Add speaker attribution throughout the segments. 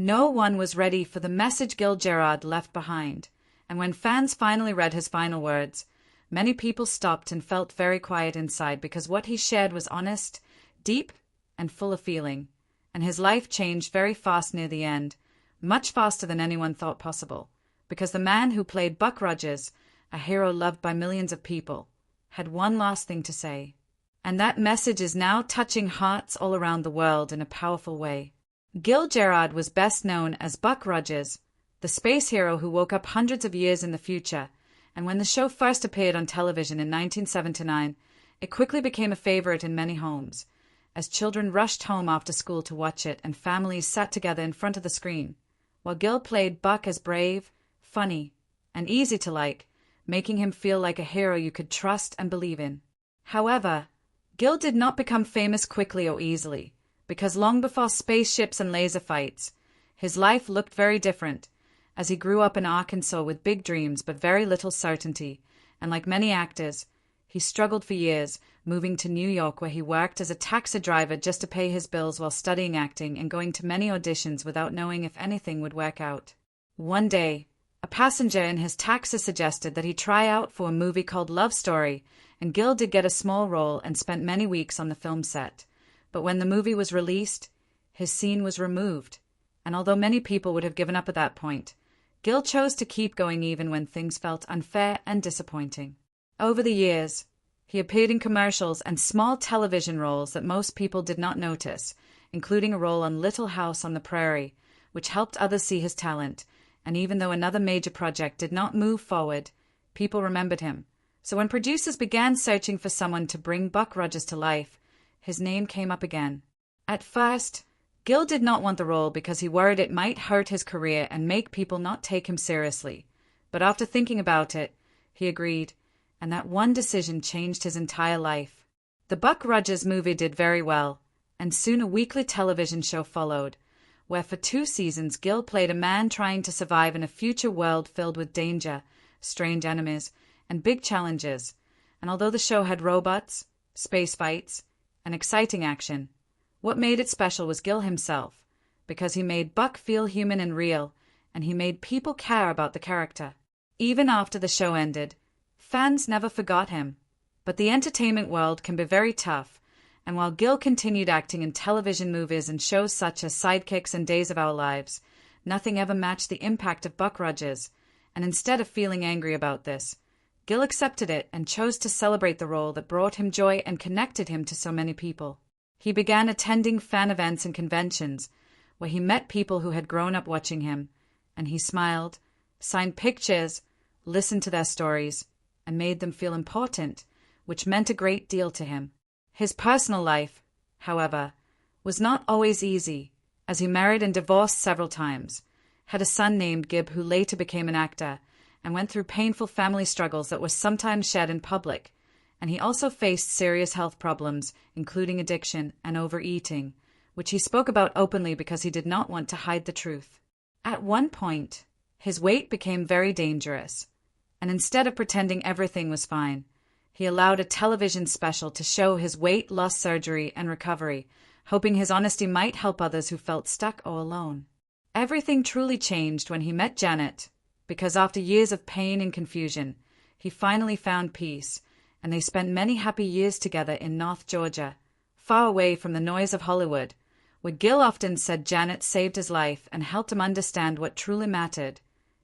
Speaker 1: No one was ready for the message Gil Gerard left behind, and when fans finally read his final words, many people stopped and felt very quiet inside because what he shared was honest, deep, and full of feeling, and his life changed very fast near the end, much faster than anyone thought possible, because the man who played Buck Rogers, a hero loved by millions of people, had one last thing to say. And that message is now touching hearts all around the world in a powerful way. Gil Gerard was best known as Buck Rogers, the space hero who woke up hundreds of years in the future, and when the show first appeared on television in 1979, it quickly became a favorite in many homes, as children rushed home after school to watch it and families sat together in front of the screen, while Gil played Buck as brave, funny, and easy to like, making him feel like a hero you could trust and believe in. However, Gil did not become famous quickly or easily, because long before spaceships and laser fights, his life looked very different, as he grew up in Arkansas with big dreams but very little certainty, and like many actors, he struggled for years, moving to New York where he worked as a taxi driver just to pay his bills while studying acting and going to many auditions without knowing if anything would work out. One day, a passenger in his taxi suggested that he try out for a movie called Love Story, and Gil did get a small role and spent many weeks on the film set. But when the movie was released, his scene was removed, and although many people would have given up at that point, Gil chose to keep going even when things felt unfair and disappointing. Over the years, he appeared in commercials and small television roles that most people did not notice, including a role on Little House on the Prairie, which helped others see his talent, and even though another major project did not move forward, people remembered him. So when producers began searching for someone to bring Buck Rogers to life, his name came up again. At first, Gil did not want the role because he worried it might hurt his career and make people not take him seriously. But after thinking about it, he agreed, and that one decision changed his entire life. The Buck Rogers movie did very well, and soon a weekly television show followed, where for 2 seasons Gil played a man trying to survive in a future world filled with danger, strange enemies, and big challenges. And although the show had robots, space fights, and exciting action, what made it special was Gil himself, because he made Buck feel human and real, and he made people care about the character. Even after the show ended, fans never forgot him. But the entertainment world can be very tough, and while Gil continued acting in television movies and shows such as Sidekicks and Days of Our Lives, nothing ever matched the impact of Buck Rogers, and instead of feeling angry about this, Gil accepted it and chose to celebrate the role that brought him joy and connected him to so many people. He began attending fan events and conventions, where he met people who had grown up watching him, and he smiled, signed pictures, listened to their stories, and made them feel important, which meant a great deal to him. His personal life, however, was not always easy, as he married and divorced several times, had a son named Gib who later became an actor, and went through painful family struggles that were sometimes shared in public, and he also faced serious health problems, including addiction and overeating, which he spoke about openly because he did not want to hide the truth. At one point, his weight became very dangerous, and instead of pretending everything was fine, he allowed a television special to show his weight loss surgery and recovery, hoping his honesty might help others who felt stuck or alone. Everything truly changed when he met Janet, because after years of pain and confusion, he finally found peace, and they spent many happy years together in North Georgia, far away from the noise of Hollywood, where Gil often said Janet saved his life and helped him understand what truly mattered,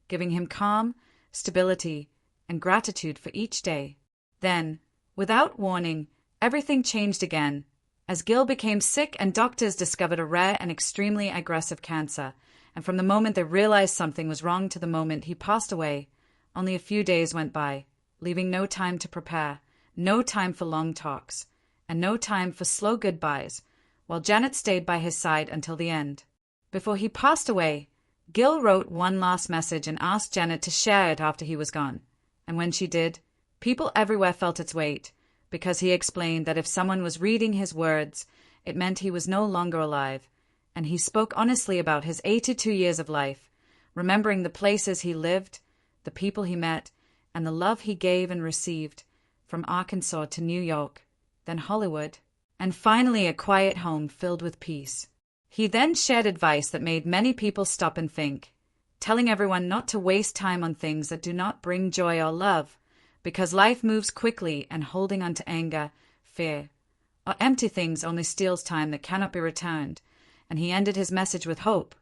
Speaker 1: giving him calm, stability, and gratitude for each day. Then, without warning, everything changed again, as Gil became sick and doctors discovered a rare and extremely aggressive cancer, and from the moment they realized something was wrong to the moment he passed away, only a few days went by, leaving no time to prepare, no time for long talks, and no time for slow goodbyes, while Janet stayed by his side until the end. Before he passed away, Gil wrote one last message and asked Janet to share it after he was gone, and when she did, people everywhere felt its weight, because he explained that if someone was reading his words, it meant he was no longer alive, and he spoke honestly about his 82 years of life, remembering the places he lived, the people he met, and the love he gave and received, from Arkansas to New York, then Hollywood, and finally a quiet home filled with peace. He then shared advice that made many people stop and think, telling everyone not to waste time on things that do not bring joy or love, because life moves quickly and holding on to anger, fear, or empty things only steals time that cannot be returned, and he ended his message with hope,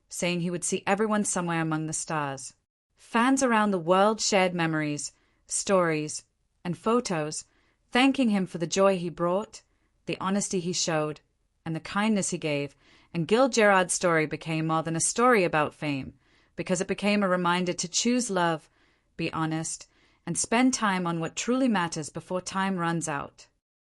Speaker 1: saying he would see everyone somewhere among the stars. Fans around the world shared memories, stories, and photos, thanking him for the joy he brought, the honesty he showed, and the kindness he gave, and Gil Gerard's story became more than a story about fame, because it became a reminder to choose love, be honest, and spend time on what truly matters before time runs out.